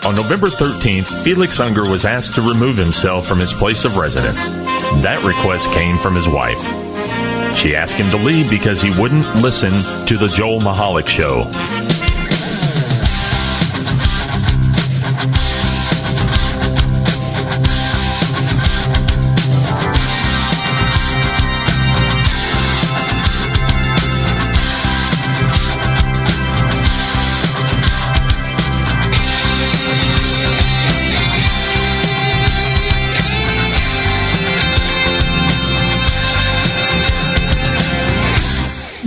On November 13th, Felix Unger was asked to remove himself from his place of residence. That request came from his wife. She asked him to leave because he wouldn't listen to the Joel Michalec Show.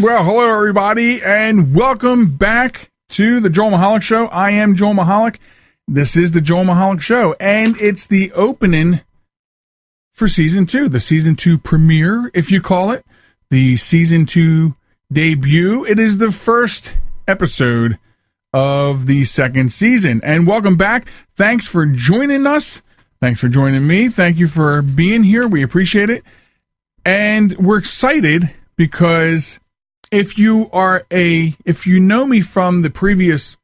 Well, hello, everybody, and welcome back to the Joel Michalec Show. I am Joel Michalec. This is the Joel Michalec Show, and it's the opening for Season 2, the Season 2 premiere, if you call it, the Season 2 debut. It is the first episode of the second season, and welcome back. Thanks for joining us. Thanks for joining me. Thank you for being here. We appreciate it, and we're excited because if you know me from the previous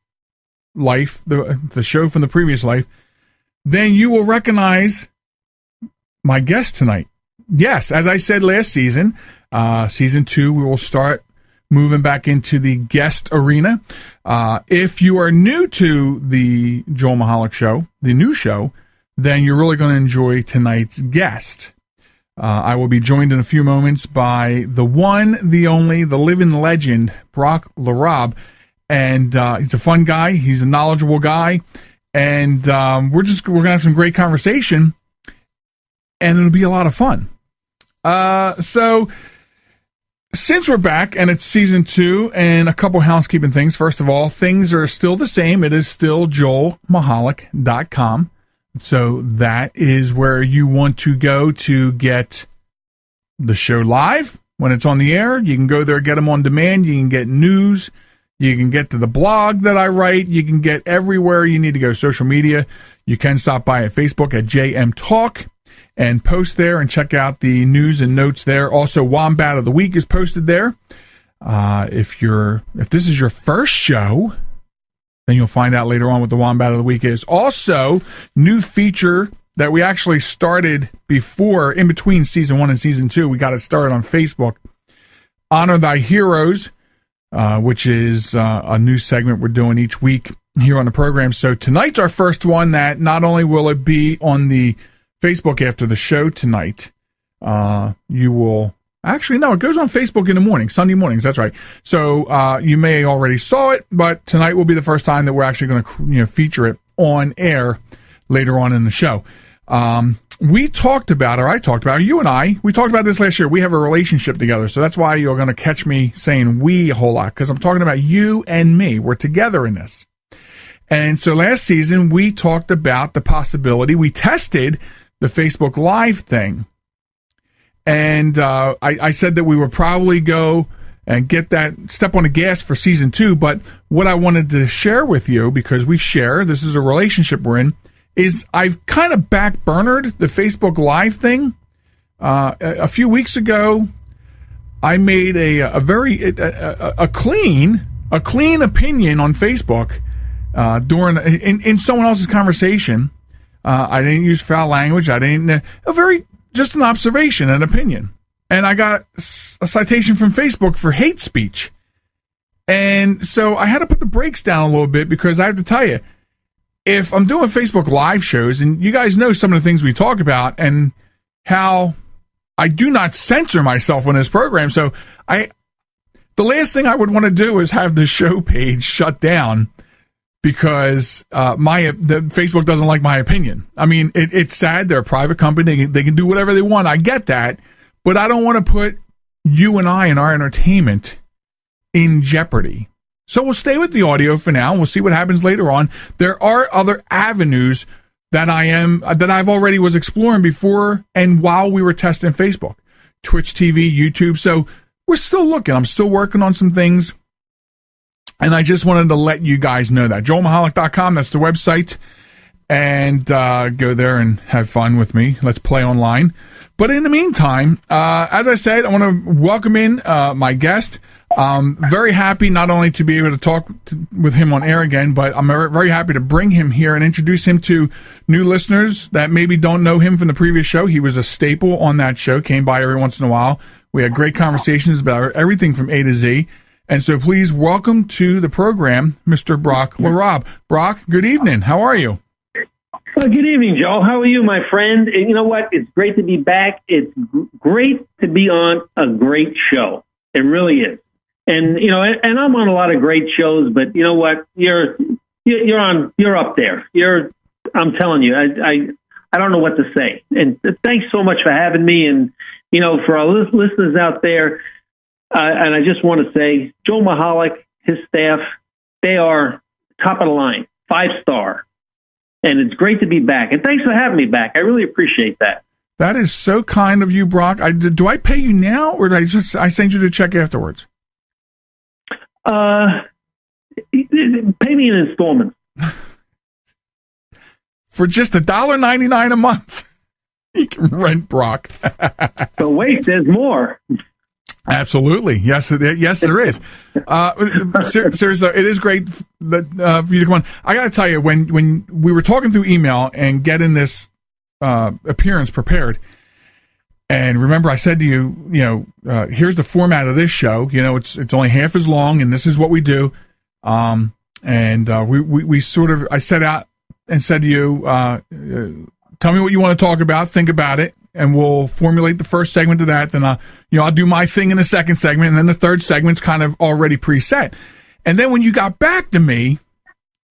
life, the show from the previous life, then you will recognize my guest tonight. Yes, as I said last season, Season 2, we will start moving back into the guest arena. If you are new to the Joel Michalec Show, the new show, then you're really going to enjoy tonight's guest. I will be joined in a few moments by the one, the only, the living legend, LaRobb. And he's a fun guy. He's a knowledgeable guy. And we're going to have some great conversation. And it'll be a lot of fun. So, since we're back, and it's Season 2, and a couple housekeeping things. First of all, things are still the same. It is still joelmichalec.com. So that is where you want to go to get the show live when it's on the air. You can go there, get them on demand. You can get news. You can get to the blog that I write. You can get everywhere you need to go. Social media. You can stop by at Facebook at JM Talk and post there and check out the news and notes there. Also, Wombat of the Week is posted there. If this is your first show, then you'll find out later on what the Wombat of the Week is. Also, new feature that we actually started before, in between Season 1 and Season 2. We got it started on Facebook. Honor Thy Heroes, which is a new segment we're doing each week here on the program. So tonight's our first one that not only will it be on the Facebook after the show tonight, you will... Actually, no, it goes on Facebook in the morning, Sunday mornings. That's right. So you may already saw it, but tonight will be the first time that we're actually going to feature it on air later on in the show. I talked about this last year. We have a relationship together, so that's why you're going to catch me saying we a whole lot, because I'm talking about you and me. We're together in this. And so last season, we talked about the possibility. We tested the Facebook Live thing. And I said that we would probably go and get that step on the gas for Season 2. But what I wanted to share with you, because we share, this is a relationship we're in, is I've kind of backburnered the Facebook Live thing. A few weeks ago, I made a clean opinion on Facebook in someone else's conversation. I didn't use foul language. Just an observation, an opinion. And I got a citation from Facebook for hate speech. And so I had to put the brakes down a little bit, because I have to tell you, if I'm doing Facebook Live shows, and you guys know some of the things we talk about and how I do not censor myself on this program. So the last thing I would want to do is have the show page shut down because the Facebook doesn't like my opinion. I mean, it's sad. They're a private company. They can do whatever they want. I get that. But I don't want to put you and I and our entertainment in jeopardy. So we'll stay with the audio for now. We'll see what happens later on. There are other avenues that I've already was exploring before and while we were testing Facebook, Twitch TV, YouTube. So we're still looking. I'm still working on some things. And I just wanted to let you guys know that. JoelMichalec.com, that's the website. And go there and have fun with me. Let's play online. But in the meantime, as I said, I want to welcome in my guest. Very happy not only to be able to talk with him on air again, but I'm very happy to bring him here and introduce him to new listeners that maybe don't know him from the previous show. He was a staple on that show, came by every once in a while. We had great conversations about everything from A to Z. And so please welcome to the program, Mr. Brock LaRobb. Brock, good evening. How are you? Well, good evening, Joel. How are you, my friend? And you know what? It's great to be back. It's great to be on a great show. It really is. And you know, and I'm on a lot of great shows, but you know what? You're up there. I'm telling you, I don't know what to say. And thanks so much for having me. And you know, for our listeners out there, and I just want to say, Joel Michalec, his staff, they are top of the line, 5-star. And it's great to be back. And thanks for having me back. I really appreciate that. That is so kind of you, Brock. Do I pay you now, or did I send you the check afterwards? Pay me in installments. For just $1.99 a month, you can rent Brock. But wait, there's more. Absolutely. Yes, there is. Seriously, it is great for you to come on. I got to tell you, when we were talking through email and getting this appearance prepared, and remember I said to you, here's the format of this show. You know, it's only half as long, and this is what we do. We sort of, I set out and said to you, tell me what you want to talk about, think about it, and we'll formulate the first segment of that. Then I'll do my thing in the second segment, and then the third segment's kind of already preset. And then when you got back to me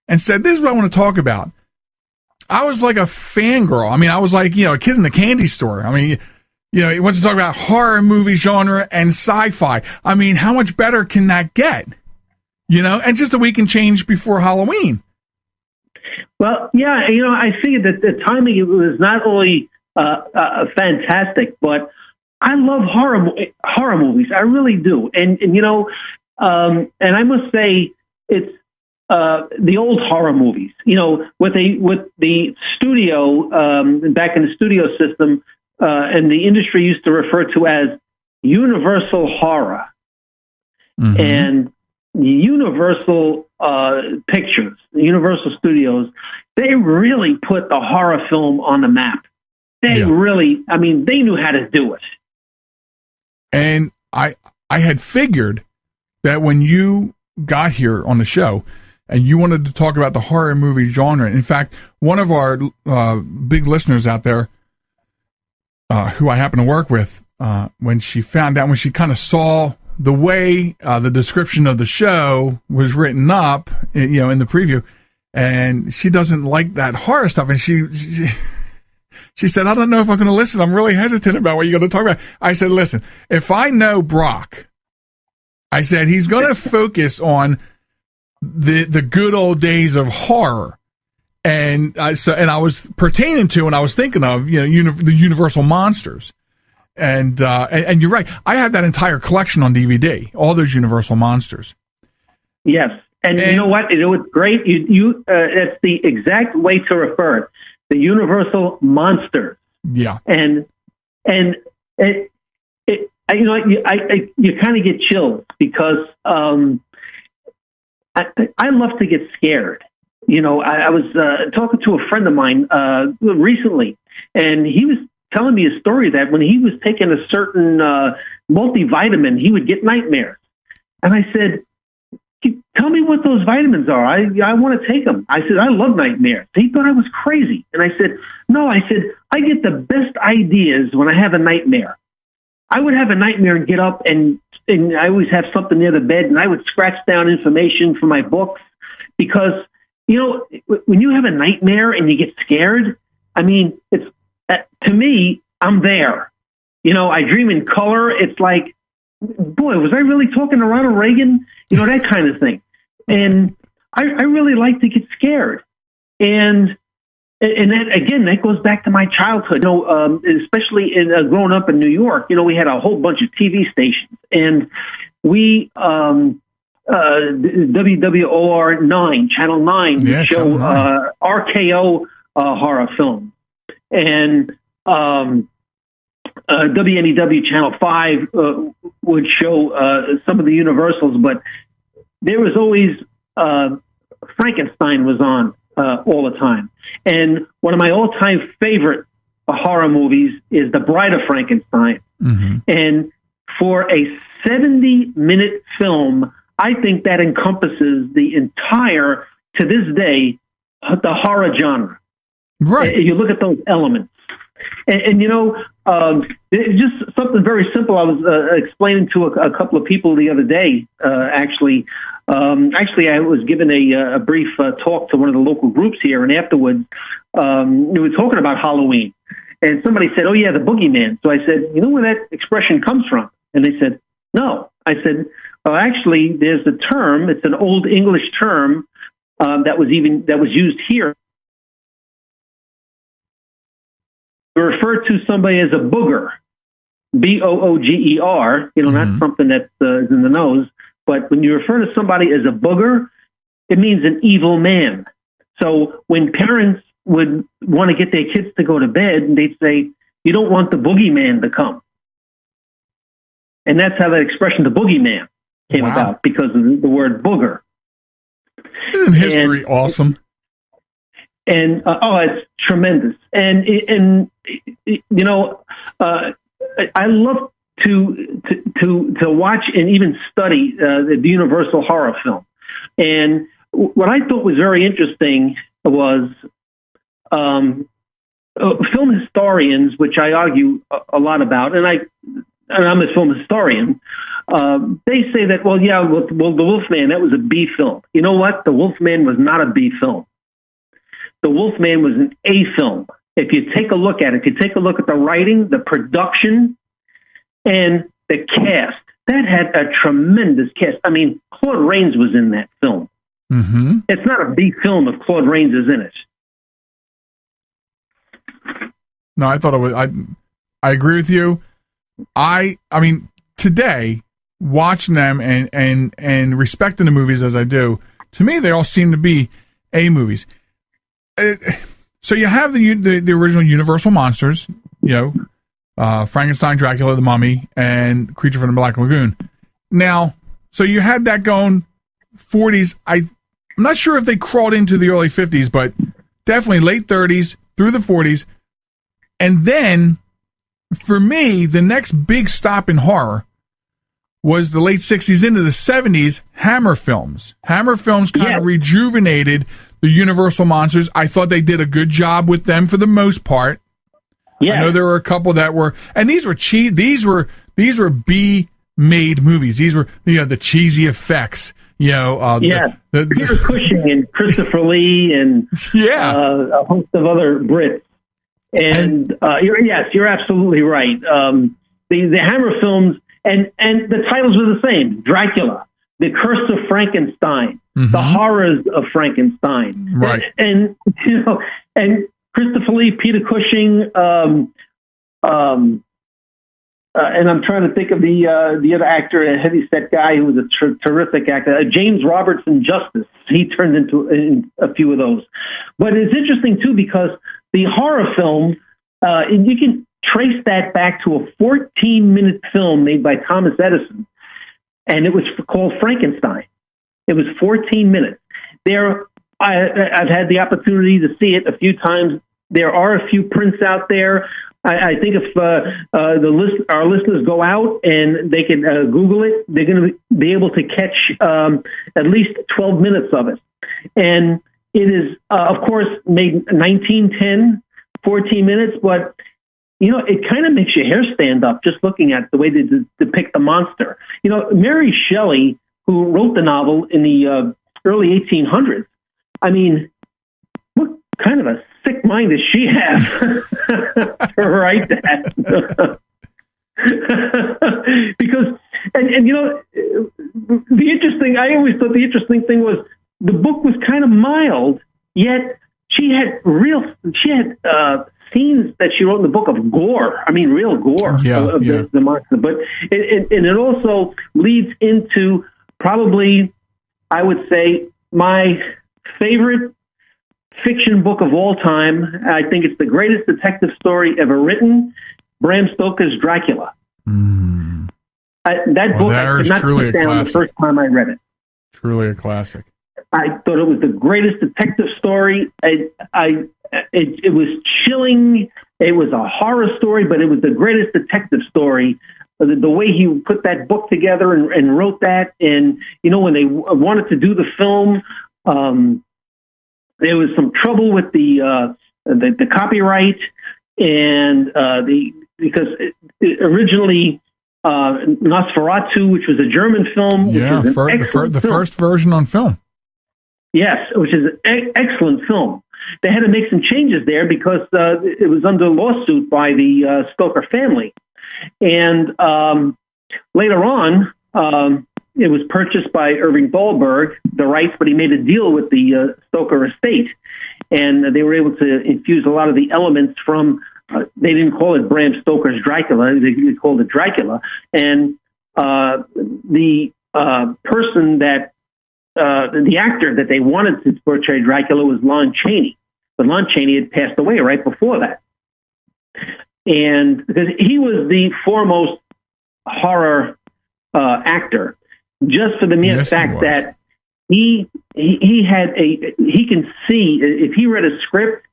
and said, this is what I want to talk about, I was like a fangirl. I mean, I was like, a kid in the candy store. I mean, he wants to talk about horror movie genre and sci-fi. I mean, how much better can that get? And just a week and change before Halloween. Well, yeah, I figured that the timing was not only fantastic, but I love horror movies. I really do. And I must say it's the old horror movies, with the studio, back in the studio system, and the industry used to refer to as Universal Horror. Mm-hmm. And Universal Pictures, Universal Studios, they really put the horror film on the map. They really, they knew how to do it. And I had figured that when you got here on the show and you wanted to talk about the horror movie genre, in fact, one of our big listeners out there, who I happen to work with, when she kind of saw the way the description of the show was written up, in the preview, and she doesn't like that horror stuff, and she said, I don't know if I'm going to listen. I'm really hesitant about what you're going to talk about. I said, listen, if I know Brock, I said, he's going to focus on the good old days of horror. And I was pertaining to, and I was thinking of, the Universal monsters. And you're right. I have that entire collection on DVD, all those Universal monsters. Yes. And you know what? It was great. That's the exact way to refer it. The Universal monsters. Yeah. And you kind of get chills because I love to get scared. I was talking to a friend of mine recently, and he was telling me a story that when he was taking a certain multivitamin, he would get nightmares. And I said, tell me what those vitamins are. I want to take them. I said, I love nightmares. He thought I was crazy. And I said, no, I get the best ideas when I have a nightmare. I would have a nightmare and get up, and I always have something near the bed, and I would scratch down information for my books because, when you have a nightmare and you get scared, it's, to me, I'm there. I dream in color. It's like, boy, was I really talking to Ronald Reagan? That kind of thing. And I really like to get scared. And that, again, that goes back to my childhood, especially in growing up in New York. We had a whole bunch of TV stations, and we, WWOR 9, Channel 9, show RKO horror film. And WNEW Channel 5 would show some of the Universals, but there was always Frankenstein was on all the time. And one of my all-time favorite horror movies is The Bride of Frankenstein. Mm-hmm. And for a 70-minute film, I think that encompasses the entire, to this day, the horror genre. Right. You look at those elements. And just something very simple. I was explaining to a couple of people the other day, actually. I was given a brief talk to one of the local groups here, and afterwards, we were talking about Halloween. And somebody said, "Oh, yeah, the boogeyman." So I said, "You know where that expression comes from?" And they said, "No." I said, "Well, actually, there's a term. It's an old English term that was used here. To refer to somebody as a booger, B-O-O-G-E-R, not something that is in the nose, but when you refer to somebody as a booger, it means an evil man. So when parents would want to get their kids to go to bed, and they'd say, "You don't want the boogeyman to come." And that's how that expression, the boogeyman, came about, because of the word booger. Isn't history awesome? And it's tremendous. And I love to watch and even study the Universal horror film. And what I thought was very interesting was film historians, which I argue a lot about, and I'm a film historian. They say that, the Wolfman, that was a B film. You know what? The Wolfman was not a B film. The Wolfman was an A film. If you take a look at it, if you take a look at the writing, the production, and the cast, that had a tremendous cast. I mean, Claude Rains was in that film. Mm-hmm. It's not a B film if Claude Rains is in it. No, I thought it was. I agree with you. I mean, today, watching them and respecting the movies as I do, to me, they all seem to be A movies. So you have the original Universal monsters, Frankenstein, Dracula, the Mummy, and Creature from the Black Lagoon. Now, so you had that going 40s. I'm not sure if they crawled into the early 50s, but definitely late 30s through the 40s. And then, for me, the next big stop in horror was the late 60s into the 70s, Hammer films. Hammer films kind of rejuvenated the Universal monsters. I thought they did a good job with them for the most part. Yeah. I know there were a couple that were, and these were cheap. These were B-made movies. These were, the cheesy effects. Peter Cushing and Christopher Lee and a host of other Brits. And you're absolutely right. The Hammer films, and the titles were the same: Dracula, The Curse of Frankenstein, mm-hmm. The Horrors of Frankenstein, right? And Christopher Lee, Peter Cushing, and I'm trying to think of the other actor, a heavyset guy who was a terrific actor, James Robertson Justice. He turned into a few of those. But it's interesting too, because the horror film, you can trace that back to a 14-minute film made by Thomas Edison, and it was called Frankenstein. It was 14 minutes. I've had the opportunity to see it a few times. There are a few prints out there. I think if our listeners go out and they can Google it, they're going to be able to catch at least 12 minutes of it. And it is, of course, made 1910, 14 minutes, but it kind of makes your hair stand up just looking at the way they depict the monster. Mary Shelley, who wrote the novel in the early 1800s, I mean, what kind of a sick mind does she have to write that? Because, I always thought the interesting thing was the book was kind of mild, yet she had scenes that she wrote in the book of gore. I mean, real gore of the monster. But it also leads into probably, I would say, my favorite fiction book of all time. I think it's the greatest detective story ever written. Bram Stoker's Dracula. That book I could not put down the first time I read it. Truly a classic. I thought it was the greatest detective story. It was chilling. It was a horror story, but it was the greatest detective story. The way he put that book together and wrote that, and when they wanted to do the film, there was some trouble with the copyright, and because originally Nosferatu, which was a German film, the first version on film. Yes, which is an excellent film. They had to make some changes there because it was under lawsuit by the Stoker family. And later on, it was purchased by Irving Thalberg, the rights, but he made a deal with the Stoker estate. And they were able to infuse a lot of the elements from, they didn't call it Bram Stoker's Dracula, they called it Dracula. And the person that, the actor that they wanted to portray Dracula was Lon Chaney. But Lon Chaney had passed away right before that. And because he was the foremost horror actor, just for the mere fact that he can see, if he read a script,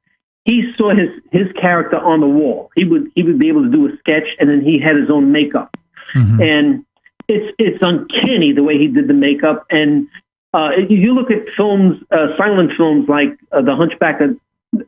he saw his character on the wall. He would be able to do a sketch, and then he had his own makeup. And it's uncanny the way he did the makeup. And you look at films, silent films like The Hunchback of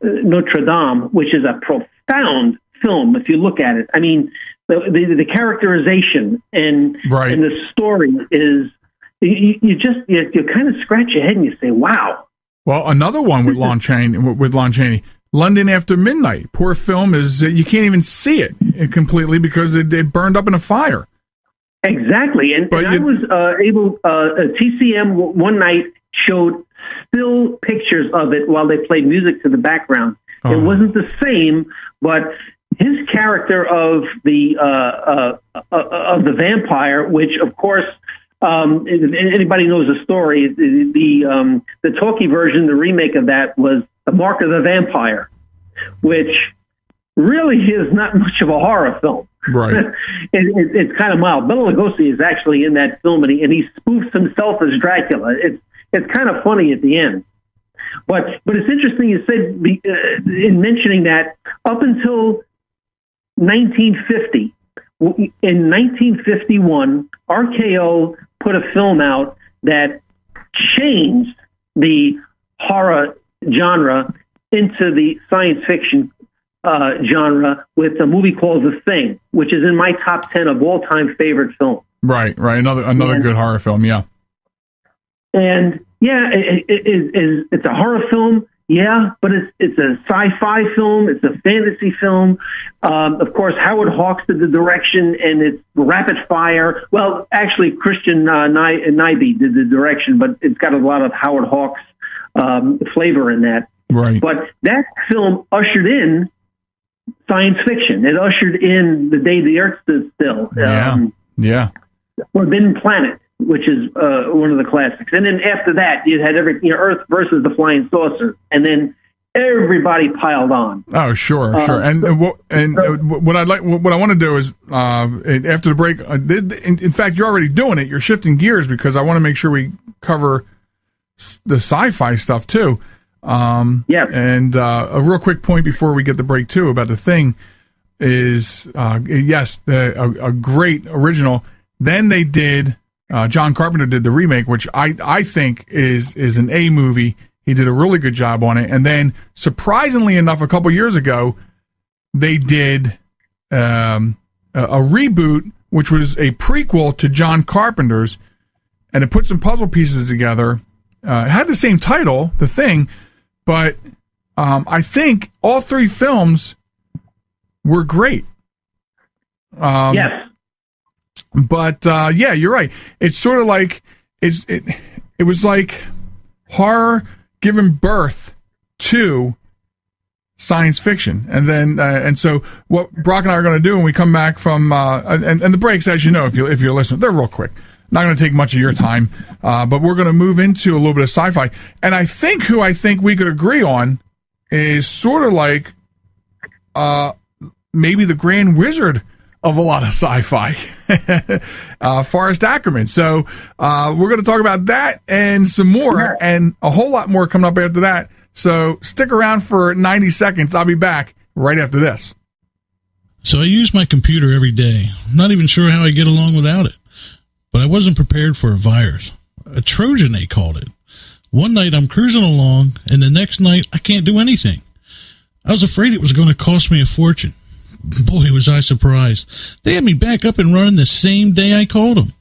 Notre Dame, which is a profound film if you look at it. I mean, the characterization and the story is, you kind of scratch your head and you say, wow. Well, another one with Lon Chaney, London After Midnight. Poor film is, you can't even see it completely because it burned up in a fire. Exactly. And I was able, TCM one night showed still pictures of it while they played music to the background. It wasn't the same, but his character of the vampire, which of course, if anybody knows the story, the talkie version, the remake of that was The Mark of the Vampire, which really is not much of a horror film. Right. It's kind of mild. Bela Lugosi is actually in that film, and he spoofs himself as Dracula. It's kind of funny at the end. But it's interesting you said in mentioning that up until 1950, in 1951, RKO put a film out that changed the horror genre into the science fiction genre with a movie called The Thing, which is in my top 10 of all-time favorite films. Right. Another good horror film, yeah. And yeah, it's a horror film, yeah, but it's a sci-fi film, it's a fantasy film. Of course, Howard Hawks did the direction, and it's rapid fire. Well, actually, Christian Nyby did the direction, but it's got a lot of Howard Hawks flavor in that. Right. But that film ushered in science fiction. It ushered in The Day the Earth Stood Still. Forbidden Planet, which is one of the classics. And then after that, you had Earth versus the Flying Saucer, and then everybody piled on. Oh, sure. And what I want to do is after the break. In fact, you're already doing it. You're shifting gears because I want to make sure we cover the sci-fi stuff too. And a real quick point before we get the break too about The Thing is a great original. Then they did. John Carpenter did the remake, which I think is an A movie. He did a really good job on it. And then, surprisingly enough, a couple years ago, they did a reboot, which was a prequel to John Carpenter's, and it put some puzzle pieces together. It had the same title, The Thing, but I think all three films were great. Yes. But yeah, you're right. It's sort of like it was like horror giving birth to science fiction, and then and so what Brock and I are going to do when we come back from and the breaks, as you know, if you're listening, they're real quick. Not going to take much of your time, but we're going to move into a little bit of sci-fi. And I think we could agree on is sort of like maybe the grand wizard of a lot of sci-fi, Forrest Ackerman. So we're going to talk about that and some more, and a whole lot more coming up after that. So stick around for 90 seconds. I'll be back right after this. So I use my computer every day. I'm not even sure how I get along without it. But I wasn't prepared for a virus. A Trojan, they called it. One night I'm cruising along, and the next night I can't do anything. I was afraid it was going to cost me a fortune. Boy, was I surprised. They had me back up and running the same day I called them.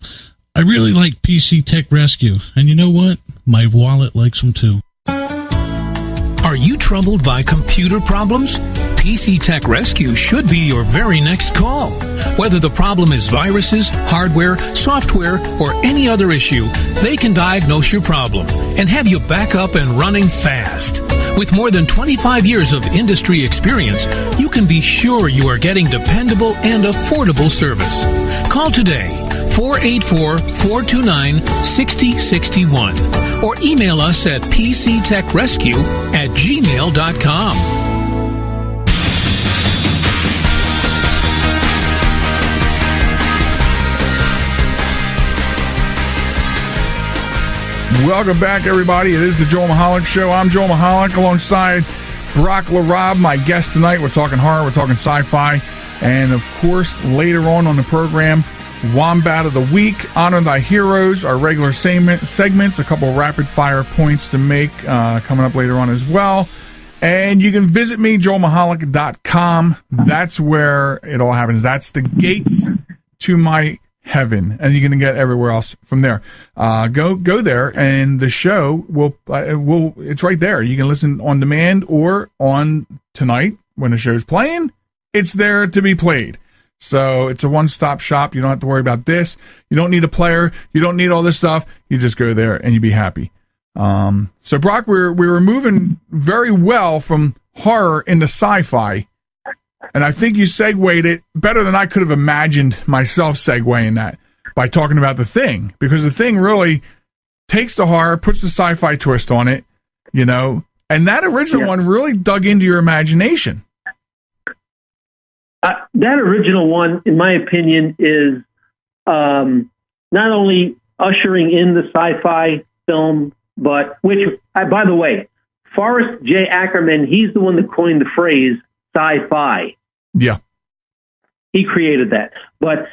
I really like PC Tech Rescue, and you know what? My wallet likes them too. Are you troubled by computer problems? PC Tech Rescue should be your very next call. Whether the problem is viruses, hardware, software, or any other issue, they can diagnose your problem and have you back up and running fast. With more than 25 years of industry experience, you can be sure you are getting dependable and affordable service. Call today, 484-429-6061, or email us at pctechrescue@gmail.com. Welcome back, everybody. It is the Joel Michalec Show. I'm Joel Michalec alongside Brock LaRobb, my guest tonight. We're talking horror, we're talking sci-fi, and of course, later on the program, Wombat of the Week, Honor Thy Heroes, our regular segments, a couple of rapid-fire points to make coming up later on as well. And you can visit me, joelmichalec.com. That's where it all happens. That's the gates to my heaven, and you're going to get everywhere else from there. Go there, and the show will it's right there. You can listen on demand or on tonight when the show's playing. It's there to be played. So it's a one-stop shop. You don't have to worry about this. You don't need a player. You don't need all this stuff. You just go there and you be happy. So Brock, we were moving very well from horror into sci-fi. And I think you segued it better than I could have imagined myself segueing that by talking about The Thing, because The Thing really takes the horror, puts the sci-fi twist on it, and that original one really dug into your imagination. That original one, in my opinion, is not only ushering in the sci-fi film, but by the way, Forrest J. Ackerman, he's the one that coined the phrase sci-fi. Yeah. He created that. But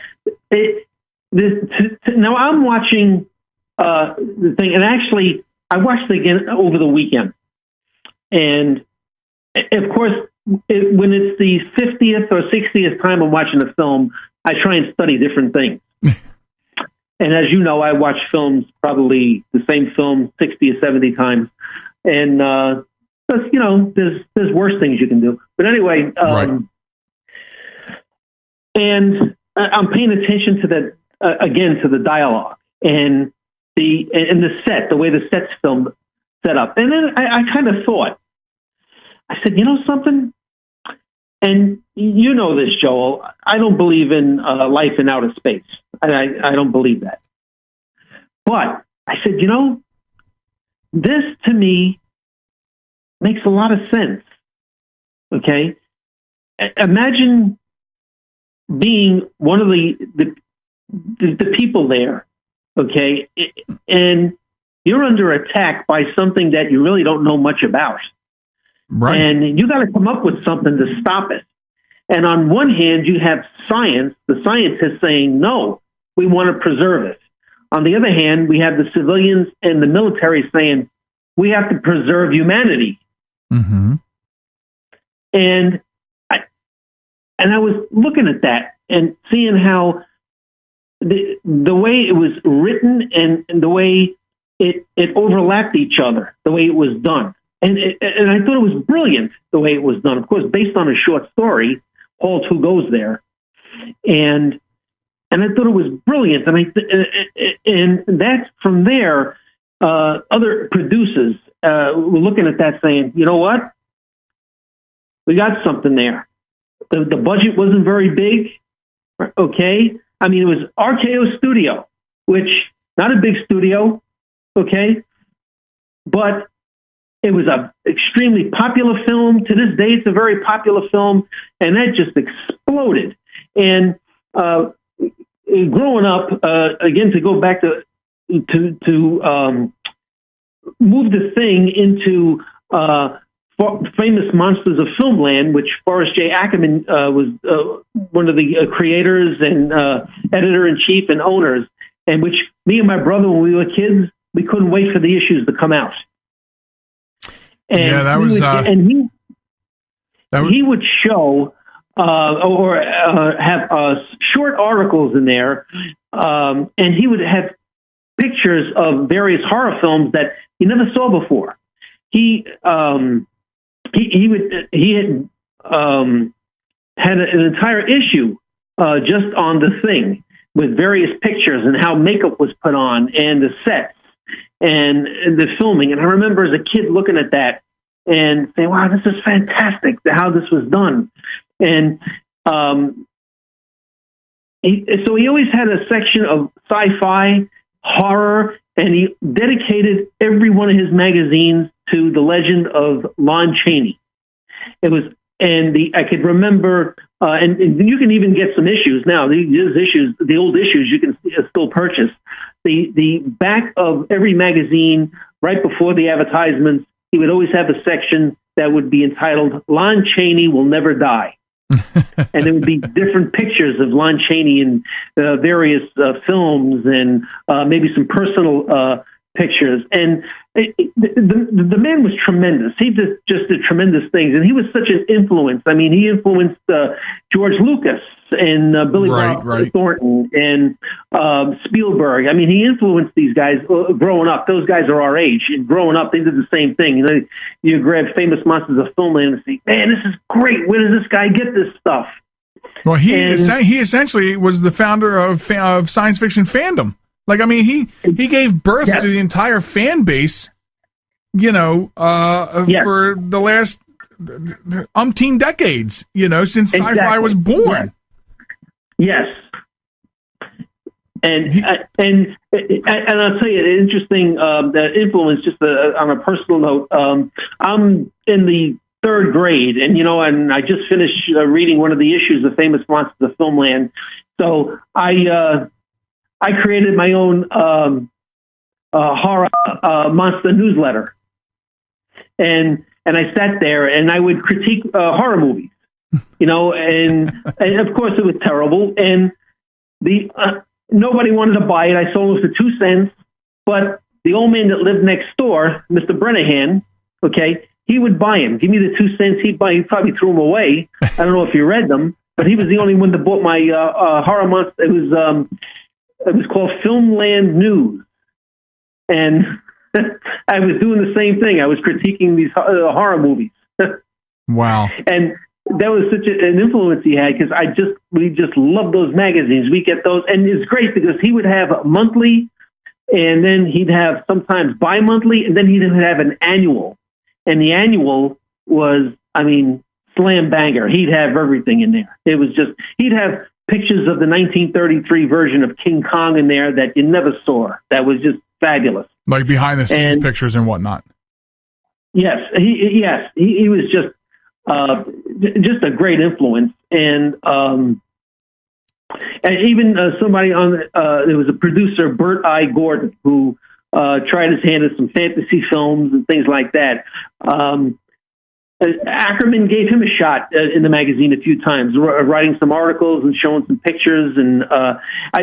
now I'm watching the thing, and actually I watched it again over the weekend. And of course, when it's the 50th or 60th time I'm watching a film, I try and study different things. And as you know, I watch films, probably the same film 60 or 70 times. And, there's worse things you can do. But anyway, right. And I'm paying attention to that, again, to the dialogue and the set, the way the set's filmed, set up. And then I kind of thought, I said, something? And you know this, Joel, I don't believe in life in outer space. I don't believe that. But I said, this to me makes a lot of sense. Okay? Imagine being one of the people there, okay? And you're under attack by something that you really don't know much about. Right. And you got to come up with something to stop it. And on one hand, you have science, the scientists saying, no, we want to preserve it. On the other hand, we have the civilians and the military saying, we have to preserve humanity. Mm-hmm. And I was looking at that and seeing how the way it was written and the way it overlapped each other, the way it was done. And I thought it was brilliant the way it was done. Of course, based on a short story, Halt Who Goes There, and I thought it was brilliant. And that's from there. Other producers were looking at that, saying, "You know what? We got something there. The budget wasn't very big. Okay, I mean it was RKO Studio, which not a big studio. Okay, but It was a extremely popular film. To this day, it's a very popular film, and that just exploded. And growing up, again, to go back to move the thing into famous monsters of filmland, which Forrest J. Ackerman was one of the creators and editor-in-chief and owners, and which me and my brother, when we were kids, we couldn't wait for the issues to come out. And yeah, that was... he would show or have short articles in there, and he would have pictures of various horror films that you never saw before. He had an entire issue just on the thing with various pictures and how makeup was put on and the sets and the filming. And I remember as a kid looking at that and saying, wow, this is fantastic how this was done. And so he always had a section of sci-fi, horror, and he dedicated every one of his magazines to the legend of Lon Chaney. It was, I could remember, and you can even get some issues now. These issues, the old issues, you can still purchase. The back of every magazine, right before the advertisements, he would always have a section that would be entitled "Lon Chaney Will Never Die." And there would be different pictures of Lon Chaney in various films and maybe some personal pictures. And the man was tremendous. He just did tremendous things. And he was such an influence. I mean, he influenced George Lucas and Billy Bob Thornton and Spielberg. I mean, he influenced these guys growing up. Those guys are our age. And growing up, they did the same thing. You know, you grab famous monsters of filmland and see, man, this is great. Where does this guy get this stuff? Well, he essentially was the founder of science fiction fandom. Like, I mean, he gave birth to the entire fan base, for the last umpteen decades, since sci-fi was born. Yes. And I'll tell you an interesting influence, just on a personal note. I'm in the third grade, and I just finished reading one of the issues of Famous Monsters of Filmland. So I created my own horror monster newsletter, and I sat there and I would critique horror movies, and of course it was terrible, and nobody wanted to buy it. I sold it for 2 cents, but the old man that lived next door, Mr. Brennahan, he would buy them. Give me the 2 cents he'd buy. He probably threw them away. I don't know if you read them, but he was the only one that bought my horror monster. It was called Filmland News, and I was doing the same thing. I was critiquing these horror movies. Wow! And that was such an influence he had, because we just loved those magazines. We get those, and it's great because he would have monthly, and then he'd have sometimes bi-monthly, and then he'd have an annual. And the annual was, slam banger. He'd have everything in there. It was just, he'd have pictures of the 1933 version of King Kong in there that you never saw. That was just fabulous. Like behind the scenes pictures and whatnot. Yes. He was just a great influence. And even somebody there was a producer, Bert I. Gordon, who tried his hand at some fantasy films and things like that. Ackerman gave him a shot in the magazine a few times, writing some articles and showing some pictures. And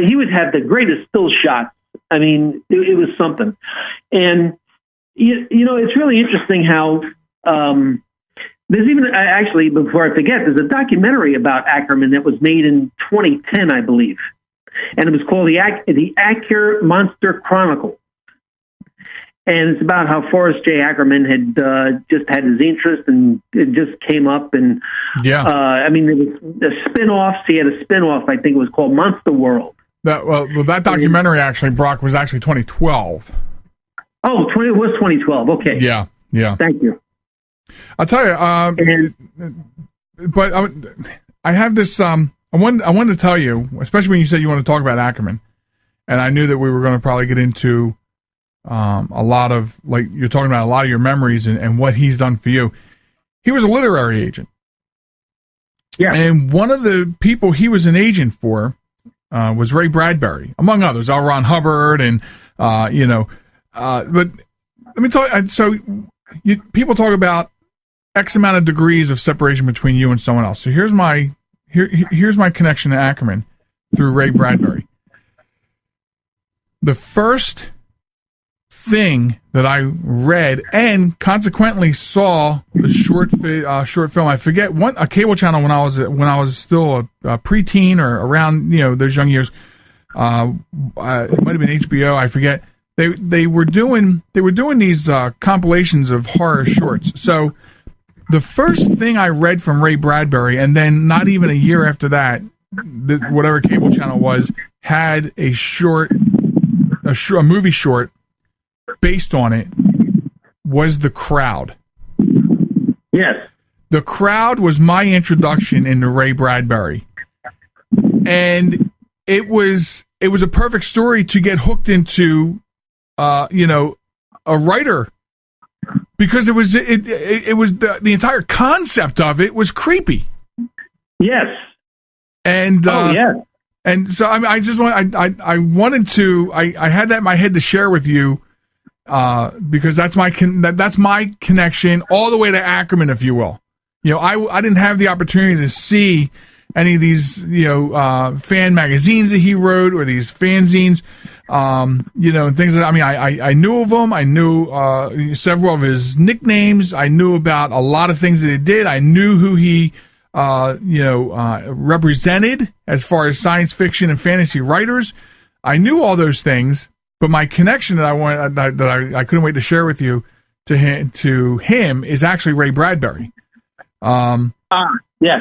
he would have the greatest still shots. It was something. And, it's really interesting how there's even, actually, before I forget, there's a documentary about Ackerman that was made in 2010, I believe. And it was called the Acker Monster Chronicle. And it's about how Forrest J. Ackerman had just had his interest, and it just came up. And there was the spin-offs. He had a spin-off, I think it was called Monster World. That documentary actually, Brock, was actually 2012. Oh, it was 2012. Okay. Yeah. Thank you. I'll tell you. But I have this. I wanted to tell you, especially when you said you want to talk about Ackerman, and I knew that we were going to probably get into a lot of, like you're talking about, a lot of your memories and what he's done for you. He was a literary agent. Yeah. And one of the people he was an agent for was Ray Bradbury, among others, L. Ron Hubbard, and, but let me tell you, so people talk about X amount of degrees of separation between you and someone else. So here's my connection to Ackerman through Ray Bradbury. The first thing that I read and consequently saw the short film, I forget a cable channel when I was still a preteen or around those young years. It might have been HBO. I forget. They were doing these compilations of horror shorts. So the first thing I read from Ray Bradbury, and then not even a year after that, whatever cable channel was, had a movie short based on it, was The Crowd. Yes. The Crowd was my introduction into Ray Bradbury. And it was a perfect story to get hooked into, a writer, because it was the entire concept of it was creepy. Yes. And yes. And so I wanted to had that in my head to share with you, because that's my connection all the way to Ackerman, if you will. I didn't have the opportunity to see any of these fan magazines that he wrote, or these fanzines, and things that, I knew of him. I knew several of his nicknames. I knew about a lot of things that he did. I knew who he represented as far as science fiction and fantasy writers. I knew all those things, but my connection that I couldn't wait to share with you to him is actually Ray Bradbury. Yes.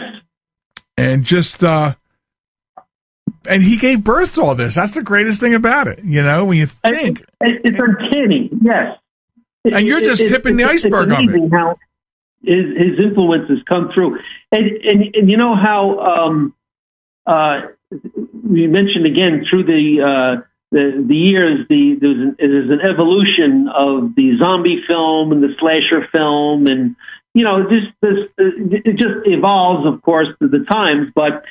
And just and he gave birth to all this. That's the greatest thing about it. When you think it's uncanny. Yes. And you're just tipping the iceberg of it. How his influences come through, and you know how we mentioned again through the years, there's an evolution of the zombie film and the slasher film, and it just evolves, of course, to the times. But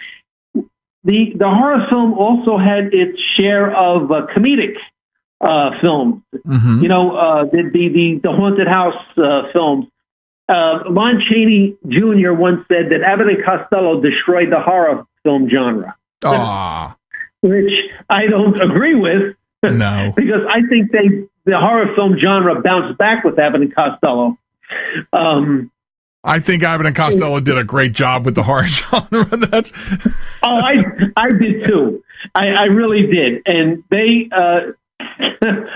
the horror film also had its share of comedic films. Mm-hmm. The haunted house films. Lon Chaney Jr. once said that Abbott and Costello destroyed the horror film genre. Which I don't agree with. No. Because I think the horror film genre bounced back with Abbott and Costello. I think Abbott and Costello did a great job with the horror genre. I did too. I really did. And they,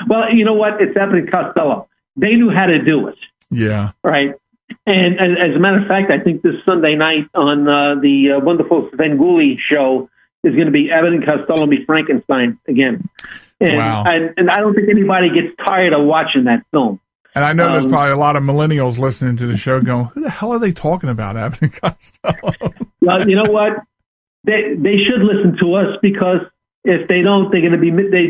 well, you know what? It's Abbott and Costello. They knew how to do it. Yeah. Right. And as a matter of fact, I think this Sunday night on the wonderful Svengoolie show is going to be Abbott and Costello meet Frankenstein again. And, wow. And I don't think anybody gets tired of watching that film. And I know there's probably a lot of millennials listening to the show going, who the hell are they talking about, Abbott and Costello? Well, you know what? They should listen to us, because if they don't, they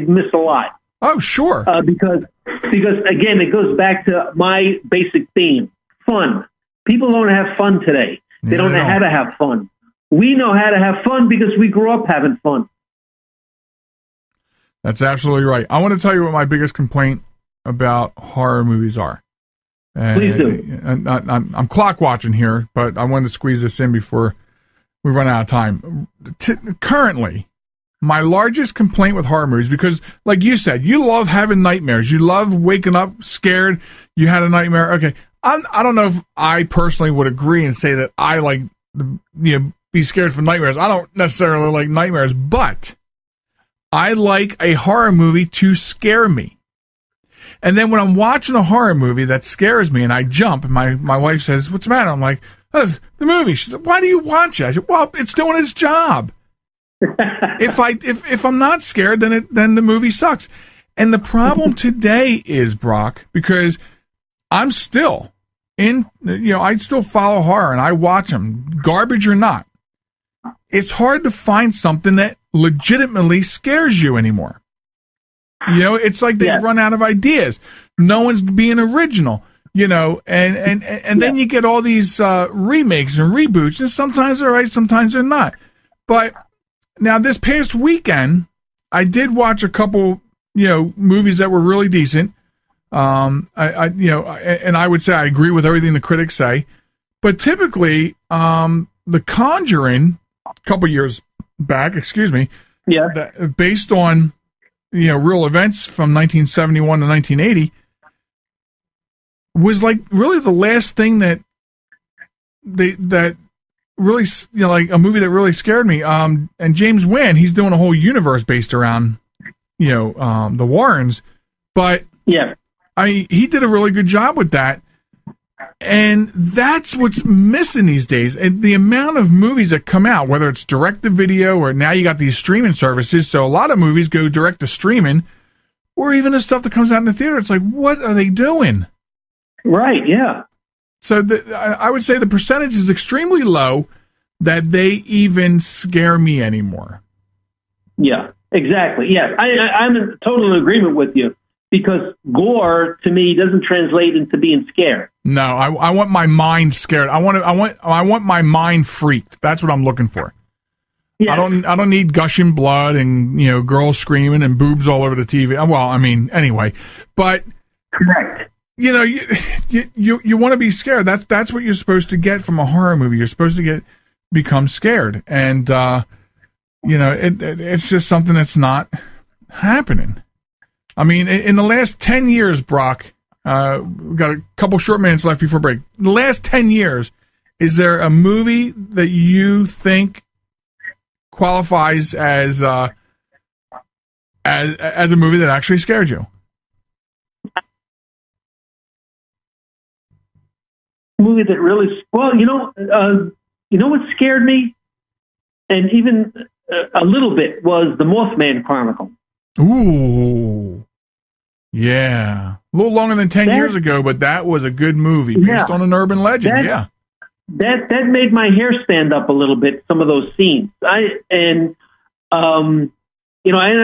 miss a lot. Oh, sure. Because again, it goes back to my basic theme. Fun. People don't have fun today. They don't know how to have fun. We know how to have fun because we grew up having fun. That's absolutely right. I want to tell you what my biggest complaint about horror movies are. Please do. I'm clock watching here, but I wanted to squeeze this in before we run out of time. Currently, my largest complaint with horror movies, because like you said, you love having nightmares. You love waking up scared. You had a nightmare. Okay. I don't know if I personally would agree and say that I like, be scared from nightmares. I don't necessarily like nightmares, but I like a horror movie to scare me. And then when I'm watching a horror movie that scares me and I jump, and my wife says, "What's the matter?" I'm like, "Oh, the movie." She said, "Why do you watch it?" I said, "Well, it's doing its job." If I'm not scared, then the movie sucks. And the problem today is, Brock, because I'm still I still follow horror and I watch them, garbage or not. It's hard to find something that legitimately scares you anymore. You know, it's like they've run out of ideas. No one's being original. You know, and then you get all these remakes and reboots, and sometimes they're right, sometimes they're not. But now this past weekend, I did watch a couple, you know, movies that were really decent. And I would say I agree with everything the critics say. But typically, The Conjuring, a couple years back, based on, you know, real events from 1971 to 1980. Was like really the last thing that really, you know, like a movie that really scared me. And James Wan, he's doing a whole universe based around, you know, the Warrens. But he did a really good job with that. And that's what's missing these days. And the amount of movies that come out, whether it's direct to video or now you got these streaming services. So a lot of movies go direct to streaming, or even the stuff that comes out in the theater. It's like, what are they doing? Right, yeah. So I would say the percentage is extremely low that they even scare me anymore. Yeah, exactly. Yes, I'm in total agreement with you, because gore to me doesn't translate into being scared. No, I want my mind scared. I want my mind freaked. That's what I'm looking for. Yeah. I don't need gushing blood and, you know, girls screaming and boobs all over the TV. Well, I mean, anyway, but correct. You know, you want to be scared. That's what you're supposed to get from a horror movie. You're supposed to become scared, and you know, it's just something that's not happening. I mean, in the last 10 years, Brock, we've got a couple short minutes left before break. In the last 10 years, is there a movie that you think qualifies as a movie that actually scared you? Movie that really, well, you know what scared me, and even a little bit, was the Mothman Chronicle. Ooh, yeah, a little longer than 10 years ago, but that was a good movie based on an urban legend. That made my hair stand up a little bit. Some of those scenes, and I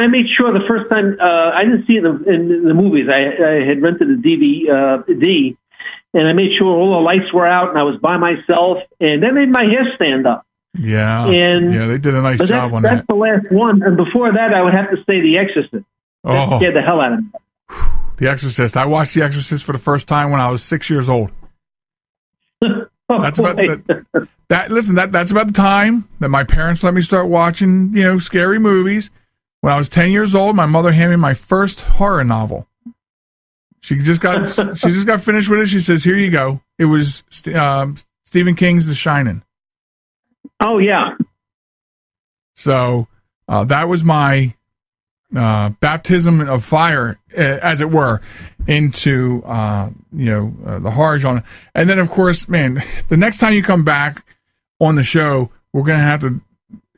made sure the first time I didn't see it in the movies. I had rented a DVD. And I made sure all the lights were out, and I was by myself, and that made my hair stand up. Yeah, they did a nice job on that. That's the last one, and before that, I would have to say The Exorcist. That scared the hell out of me. The Exorcist. I watched The Exorcist for the first time when I was 6 years old. That's about that's about the time that my parents let me start watching, you know, scary movies. When I was 10 years old, my mother handed me my first horror novel. She just got finished with it. She says, "Here you go." It was Stephen King's The Shining. Oh yeah. So that was my baptism of fire, as it were, into the horror genre. And then, of course, man, the next time you come back on the show, we're gonna have to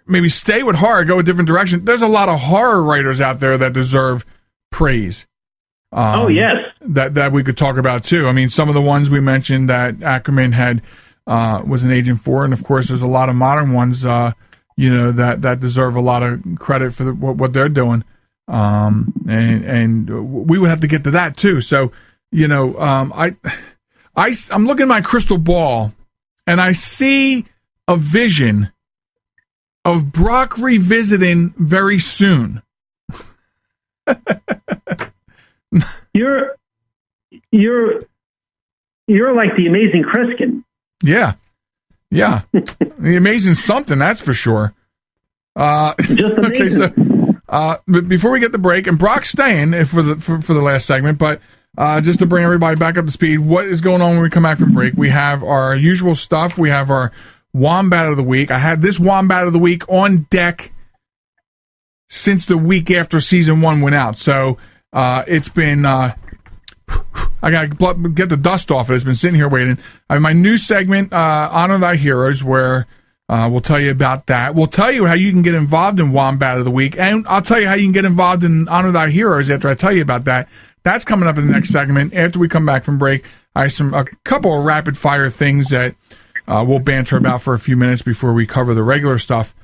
maybe stay with horror, go a different direction. There's a lot of horror writers out there that deserve praise. Yes. That we could talk about too. I mean, some of the ones we mentioned that Ackerman had was an agent for, and of course, there's a lot of modern ones, that deserve a lot of credit for what they're doing. And we would have to get to that too. So, you know, I'm looking at my crystal ball, and I see a vision of Brock revisiting very soon. You're like the Amazing Kreskin. Yeah. The Amazing something, that's for sure. Just amazing. Okay, so but before we get the break, and Brock's staying for the last segment, but just to bring everybody back up to speed, what is going on when we come back from break? We have our usual stuff. We have our Wombat of the Week. I had this Wombat of the Week on deck since the week after season 1 went out. So it's been, I got to get the dust off it. It's been sitting here waiting. I have my new segment, Honor Thy Heroes, where we'll tell you about that. We'll tell you how you can get involved in Wombat of the Week, and I'll tell you how you can get involved in Honor Thy Heroes after I tell you about that. That's coming up in the next segment after we come back from break. I have a couple of rapid fire things that we'll banter about for a few minutes before we cover the regular stuff.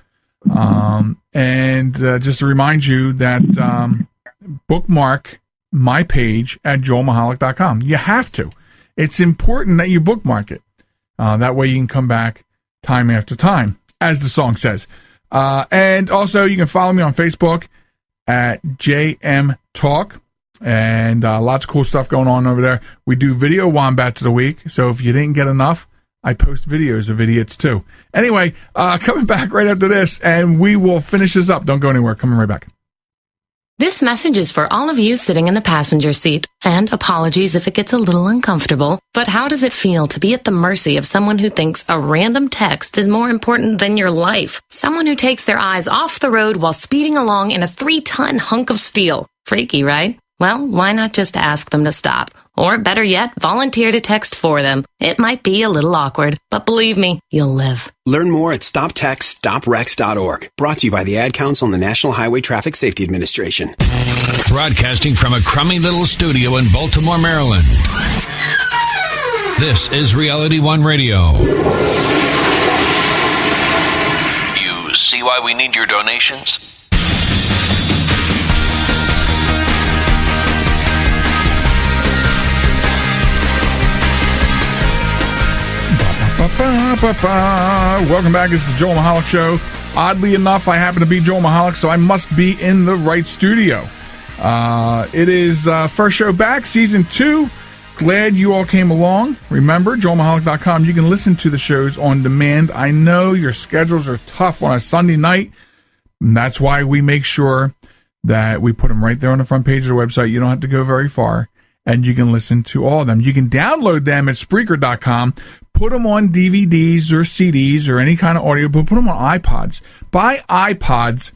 And just to remind you that bookmark my page at joelmichalec.com. You have to. It's important that you bookmark it. That way you can come back time after time, as the song says. And also, you can follow me on Facebook at JM Talk. And lots of cool stuff going on over there. We do video wombats of the week. So if you didn't get enough, I post videos of idiots too. Anyway, coming back right after this, and we will finish this up. Don't go anywhere. Coming right back. This message is for all of you sitting in the passenger seat. And apologies if it gets a little uncomfortable. But how does it feel to be at the mercy of someone who thinks a random text is more important than your life? Someone who takes their eyes off the road while speeding along in a 3-ton hunk of steel. Freaky, right? Well, why not just ask them to stop? Or better yet, volunteer to text for them. It might be a little awkward, but believe me, you'll live. Learn more at stoptextstoprex.org. Brought to you by the Ad Council and the National Highway Traffic Safety Administration. Broadcasting from a crummy little studio in Baltimore, Maryland. This is Reality One Radio. You see why we need your donations? Welcome back. It's the Joel Michalec Show. Oddly enough, I happen to be Joel Michalec, so I must be in the right studio. It is first show back, season 2. Glad you all came along. Remember, joelmichalec.com. You can listen to the shows on demand. I know your schedules are tough on a Sunday night, and that's why we make sure that we put them right there on the front page of the website. You don't have to go very far, and you can listen to all of them. You can download them at Spreaker.com. Put them on DVDs or CDs or any kind of audio, but put them on iPods. Buy iPods,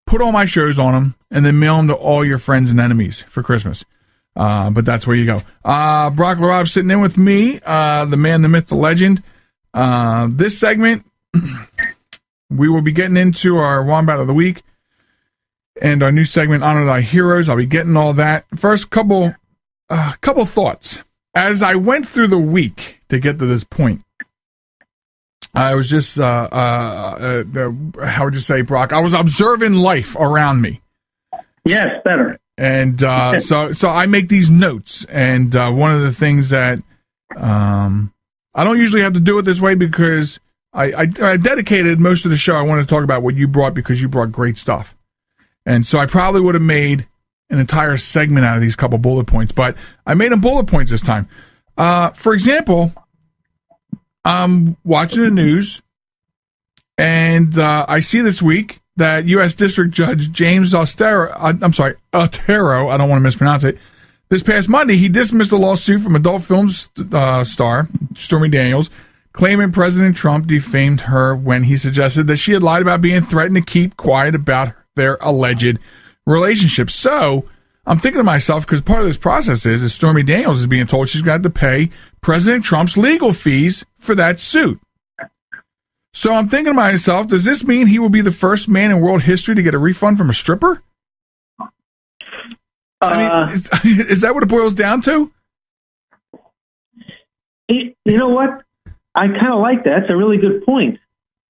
put all my shows on them, and then mail them to all your friends and enemies for Christmas. But that's where you go. Brock LaRobb sitting in with me, the man, the myth, the legend. This segment, we will be getting into our Wombat of the Week and our new segment, Honor Thy Heroes. I'll be getting all that. First, couple thoughts. As I went through the week to get to this point, I was just, how would you say, Brock? I was observing life around me. Yes, better. And so I make these notes. And one of the things that I don't usually have to do it this way because I dedicated most of the show. I wanted to talk about what you brought because you brought great stuff. And so I probably would have made an entire segment out of these couple bullet points, but I made them bullet points this time. For example, I'm watching the news, and I see this week that U.S. District Judge James Otero, I don't want to mispronounce it, this past Monday, he dismissed a lawsuit from adult film star Stormy Daniels, claiming President Trump defamed her when he suggested that she had lied about being threatened to keep quiet about their alleged relationship. So I'm thinking to myself, because part of this process is Stormy Daniels is being told she's got to pay President Trump's legal fees for that suit. So I'm thinking to myself, does this mean he will be the first man in world history to get a refund from a stripper? I mean, is that what it boils down to? You know what? I kind of like that. That's a really good point.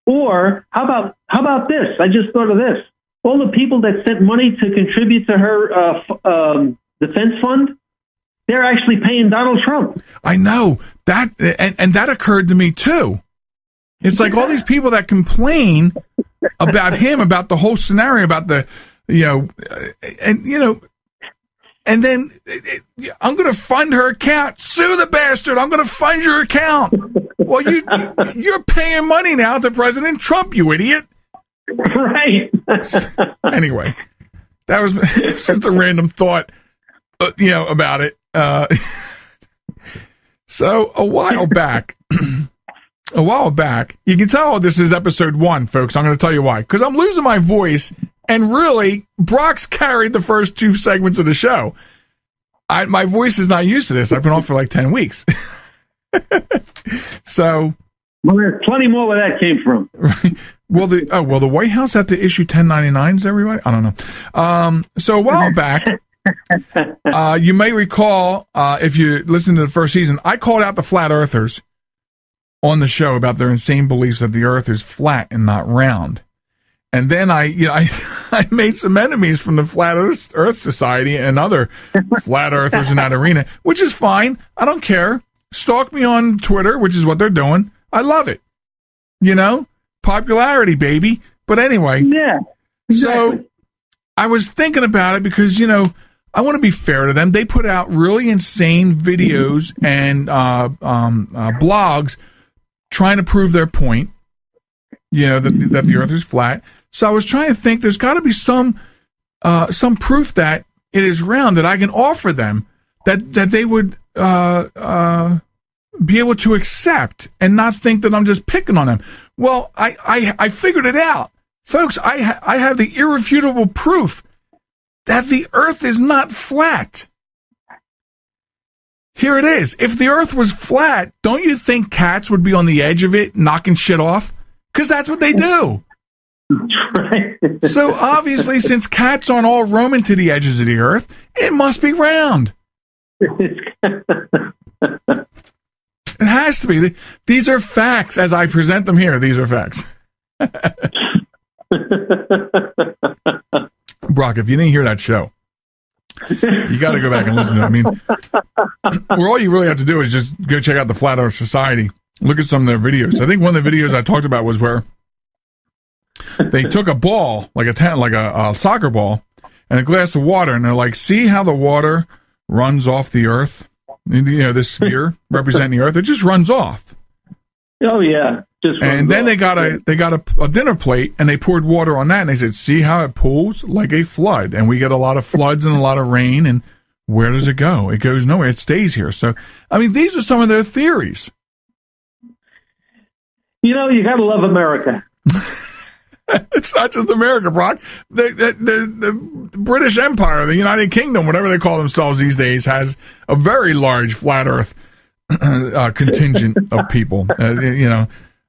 Or how about this? I just thought of this. All the people that sent money to contribute to her defense fund, they're actually paying Donald Trump. I know that, and that occurred to me too. It's like all these people that complain about him, about the whole scenario, about the, and then I'm going to fund her account. Sue the bastard. I'm going to fund your account. Well, you're paying money now to President Trump, you idiot. Right. Anyway, that was just a random thought, about it. So a while back, you can tell this is episode 1, folks. I'm going to tell you why. Because I'm losing my voice, and really, Brock's carried the first 2 segments of the show. My voice is not used to this. I've been off for like 10 weeks. So, well, there's plenty more where that came from. Right. Will the White House have to issue 1099s, everybody? I don't know. So a while back, you may recall, if you listen to the first season, I called out the flat earthers on the show about their insane beliefs that the earth is flat and not round. And then I I made some enemies from the Flat Earth Society and other flat earthers in that arena, which is fine. I don't care. Stalk me on Twitter, which is what they're doing. I love it. Popularity, baby. But anyway. Yeah. Exactly. So I was thinking about it because, I want to be fair to them. They put out really insane videos and blogs trying to prove their point, that the Earth is flat. So I was trying to think there's got to be some proof that it is round that I can offer them that they would be able to accept and not think that I'm just picking on them. Well, I figured it out. Folks, I have the irrefutable proof that the Earth is not flat. Here it is. If the Earth was flat, don't you think cats would be on the edge of it, knocking shit off? Because that's what they do. Right. So obviously, since cats aren't all roaming to the edges of the Earth, it must be round. It has to be. These are facts as I present them here. These are facts. Brock, if you didn't hear that show, you got to go back and listen to it. I mean, where all you really have to do is just go check out the Flat Earth Society. Look at some of their videos. I think one of the videos I talked about was where they took a ball, like a soccer ball, and a glass of water, and they're like, see how the water runs off the Earth? This sphere representing the Earth, it just runs off. Oh yeah. And then they got a dinner plate and they poured water on that and they said, see how it pools like a flood, and we get a lot of floods and a lot of rain, and where does it go? It goes nowhere. It stays here. So, I mean, these are some of their theories. You got to love America. It's not just America, Brock. The British Empire, the United Kingdom, whatever they call themselves these days, has a very large flat Earth contingent of people.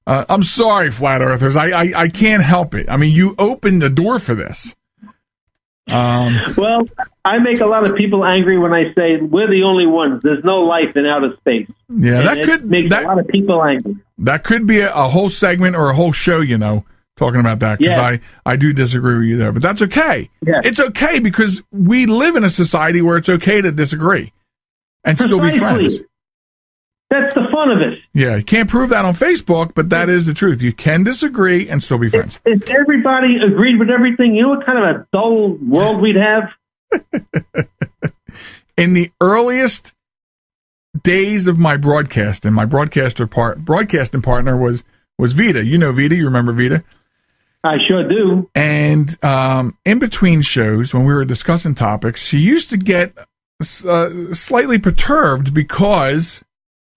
I'm sorry, flat earthers. I can't help it. I mean, you opened the door for this. Well, I make a lot of people angry when I say we're the only ones. There's no life in outer space. Yeah, and that could make a lot of people angry. That could be a whole segment or a whole show, talking about that, because I do disagree with you there. But that's okay. Yeah. It's okay because we live in a society where it's okay to disagree and still be friends. That's the fun of it. Yeah, you can't prove that on Facebook, but that is the truth. You can disagree and still be friends. If everybody agreed with everything, what kind of a dull world we'd have? In the earliest days of my broadcasting, my broadcasting partner was Vita. You know Vita. You remember Vita? I sure do. And in between shows, when we were discussing topics, she used to get slightly perturbed because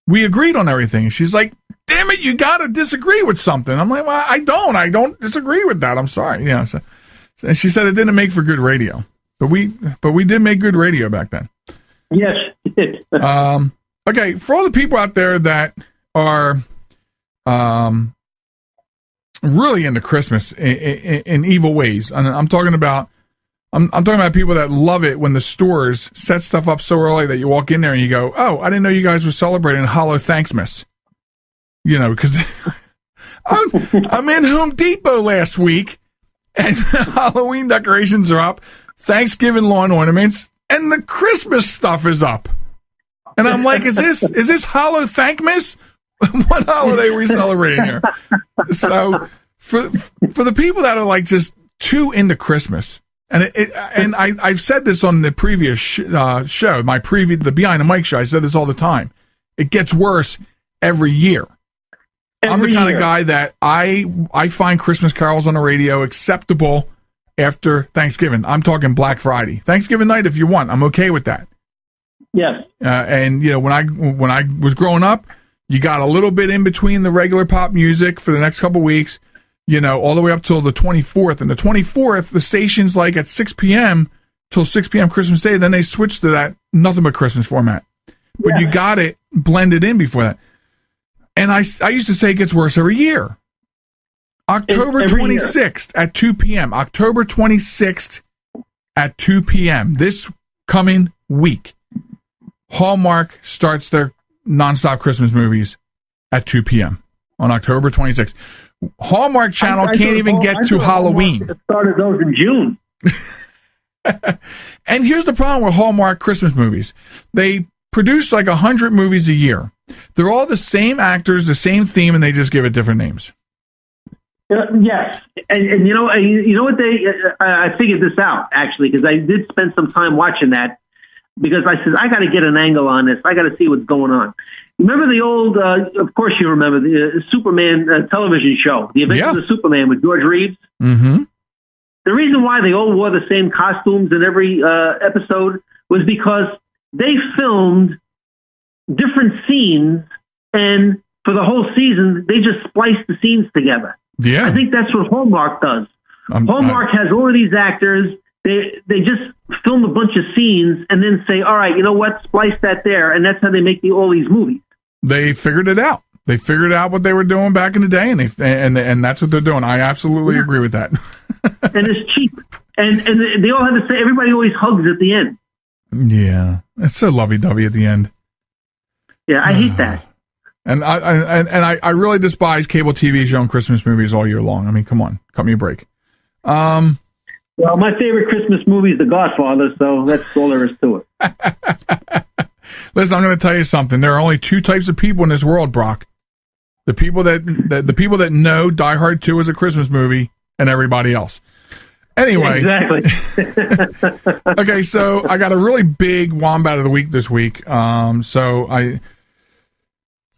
we agreed on everything. She's like, damn it, you got to disagree with something. I'm like, well, I don't disagree with that. I'm sorry. So and she said it didn't make for good radio, but we did make good radio back then. Yes, it did. Okay. For all the people out there that are, really into Christmas in evil ways. And I'm talking about people that love it when the stores set stuff up so early that you walk in there and you go, oh, I didn't know you guys were celebrating Hollow Thanksmas. Because I'm in Home Depot last week and Halloween decorations are up, Thanksgiving lawn ornaments, and the Christmas stuff is up. And I'm like, is this Hollow Thankmas? What holiday are we celebrating here? So for the people that are like just too into Christmas, and I've said this on the previous show, the Behind the Mic show. I said this all the time. It gets worse every year. I'm the kind of guy that I find Christmas carols on the radio acceptable after Thanksgiving. I'm talking Black Friday, Thanksgiving night if you want. I'm okay with that. Yes. And when I was growing up, you got a little bit in between the regular pop music for the next couple weeks, all the way up till the 24th. And the 24th, the station's like at 6 p.m. till 6 p.m. Christmas Day. Then they switched to that nothing but Christmas format. But you got it blended in before that. And I used to say it gets worse every year. October 26th at 2 p.m. October 26th at 2 p.m. This coming week, Hallmark starts their nonstop Christmas movies at 2 p.m. on October 26th. Hallmark Channel can't even get to Halloween. It started those in June. And here's the problem with Hallmark Christmas movies. They produce like 100 movies a year. They're all the same actors, the same theme, and they just give it different names. Yes. And you know what I figured this out, actually, because I did spend some time watching that, because I said, I got to get an angle on this. I got to see what's going on. Remember the old, of course you remember, the Superman television show, The Adventures of Superman with George Reeves? Mm-hmm. The reason why they all wore the same costumes in every episode was because they filmed different scenes, and for the whole season, they just spliced the scenes together. Yeah. I think that's what Hallmark does. Hallmark has all of these actors. They just film a bunch of scenes and then say, all right, you know what, splice that there. And that's how they make all these movies. They figured it out. They figured out what they were doing back in the day, and that's what they're doing. I absolutely agree with that. And it's cheap. And they all have to say, everybody always hugs at the end. Yeah. It's so lovey-dovey at the end. Yeah, I hate that. And I really despise cable TV showing Christmas movies all year long. I mean, come on, cut me a break. Well, my favorite Christmas movie is The Godfather, so that's all there is to it. Listen, I'm going to tell you something. There are only two types of people in this world, Brock. The people that know Die Hard 2 is a Christmas movie, and everybody else. Anyway. Exactly. Okay, so I got a really big Wombat of the Week this week.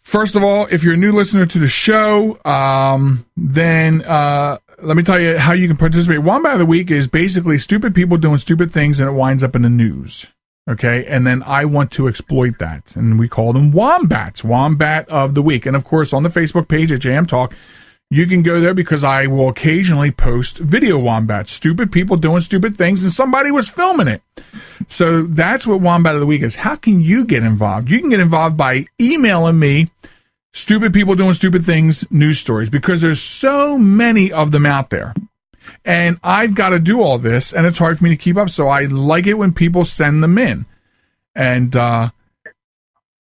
First of all, if you're a new listener to the show, then let me tell you how you can participate. Wombat of the Week is basically stupid people doing stupid things, and it winds up in the news. Okay, and then I want to exploit that, and we call them Wombats, Wombat of the Week. And of course, on the Facebook page at JM Talk, you can go there because I will occasionally post video Wombats, stupid people doing stupid things, and somebody was filming it. So that's what Wombat of the Week is. How can you get involved? You can get involved by emailing me stupid people doing stupid things, news stories, because there's so many of them out there. And I've got to do all this, and it's hard for me to keep up, so I like it when people send them in. And then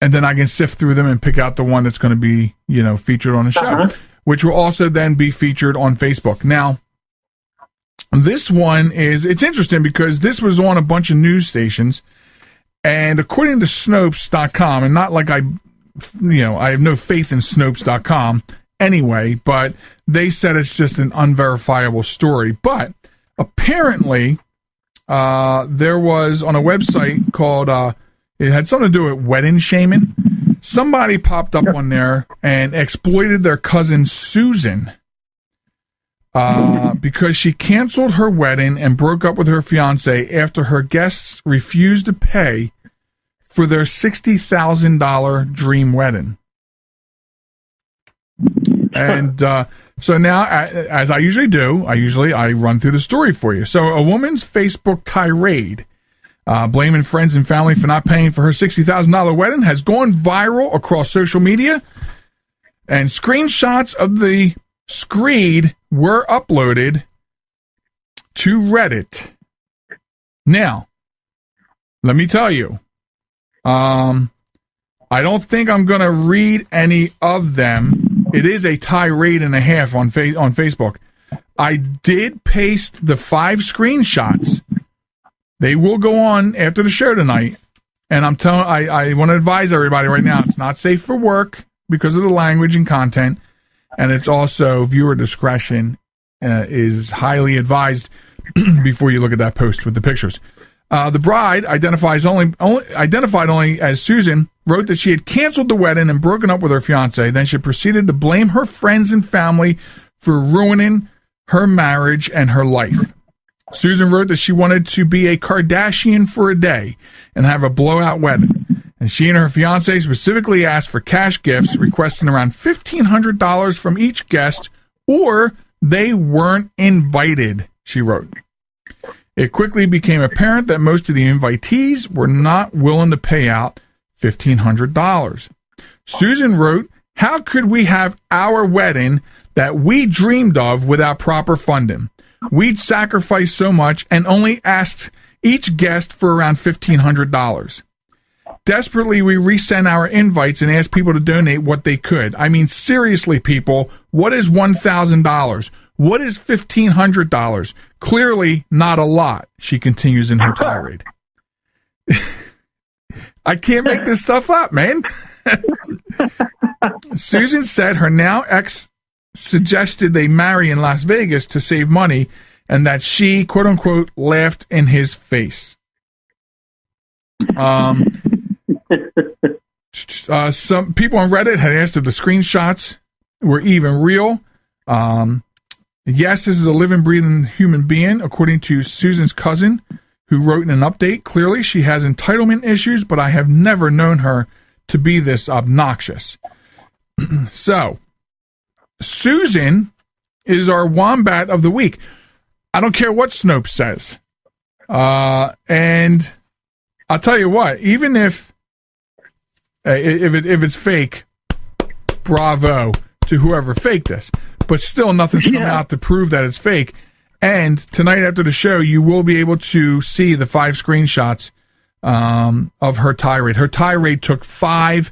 I can sift through them and pick out the one that's going to be, featured on the show, which will also then be featured on Facebook. Now, this one it's interesting because this was on a bunch of news stations, and according to Snopes.com, and not like I have no faith in Snopes.com anyway, but they said it's just an unverifiable story. But apparently, there was on a website called, it had something to do with wedding shaming. Somebody popped up on there and exploited their cousin Susan because she canceled her wedding and broke up with her fiance after her guests refused to pay for their $60,000 dream wedding. And so now, as I usually do, I run through the story for you. So a woman's Facebook tirade, blaming friends and family for not paying for her $60,000 wedding, has gone viral across social media, and screenshots of the screed were uploaded to Reddit. Now, let me tell you, I don't think I'm going to read any of them. It is a tirade and a half on Facebook. I did paste the 5 screenshots. They will go on after the show tonight. And I want to advise everybody right now, it's not safe for work because of the language and content. And it's also viewer discretion is highly advised before you look at that post with the pictures. The bride, identified only as Susan, wrote that she had canceled the wedding and broken up with her fiancé. Then she proceeded to blame her friends and family for ruining her marriage and her life. Susan wrote that she wanted to be a Kardashian for a day and have a blowout wedding. And she and her fiancé specifically asked for cash gifts, requesting around $1,500 from each guest, or they weren't invited, she wrote. It quickly became apparent that most of the invitees were not willing to pay out $1,500. Susan wrote, "How could we have our wedding that we dreamed of without proper funding? We'd sacrificed so much and only asked each guest for around $1,500. Desperately, we resent our invites and ask people to donate what they could. I mean, seriously, people, what is $1,000? What is $1,500? Clearly not a lot, she continues in her tirade. I can't make this stuff up, man. Susan said her now ex suggested they marry in Las Vegas to save money and that she, quote unquote, laughed in his face. Some people on Reddit had asked if the screenshots were even real. Yes, this is a living, breathing human being, according to Susan's cousin, who wrote in an update. Clearly, she has entitlement issues, but I have never known her to be this obnoxious. So, Susan is our Wombat of the week. I don't care what Snopes says. And I'll tell you what, even if it's fake, bravo to whoever faked this. But still, nothing's come out to prove that it's fake. And tonight after the show, you will be able to see the 5 screenshots of her tirade. Her tirade took 5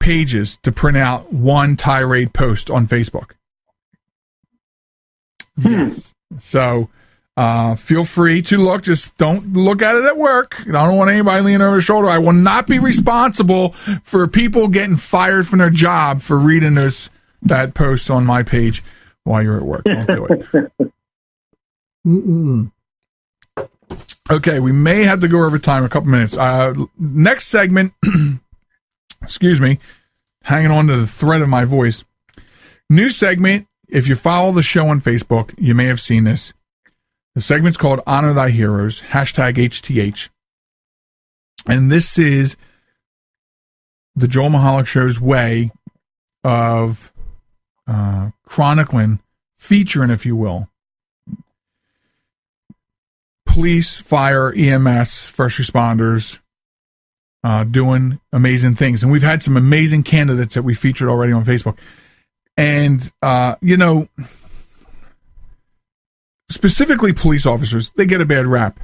pages to print out one tirade post on Facebook. Yes. So feel free to look. Just don't look at it at work. I don't want anybody leaning over their shoulder. I will not be responsible for people getting fired from their job for reading that post on my page while you're at work. Don't do it. Okay, we may have to go over time a couple minutes. Next segment, excuse me, hanging on to the thread of my voice. New segment, if you follow the show on Facebook, you may have seen this. The segment's called Honor Thy Heroes, #HTH. And this is the Joel Michalec Show's way of chronicling, featuring, if you will, police, fire, EMS, first responders doing amazing things. And we've had some amazing candidates that we featured already on Facebook. And, specifically police officers, they get a bad rap.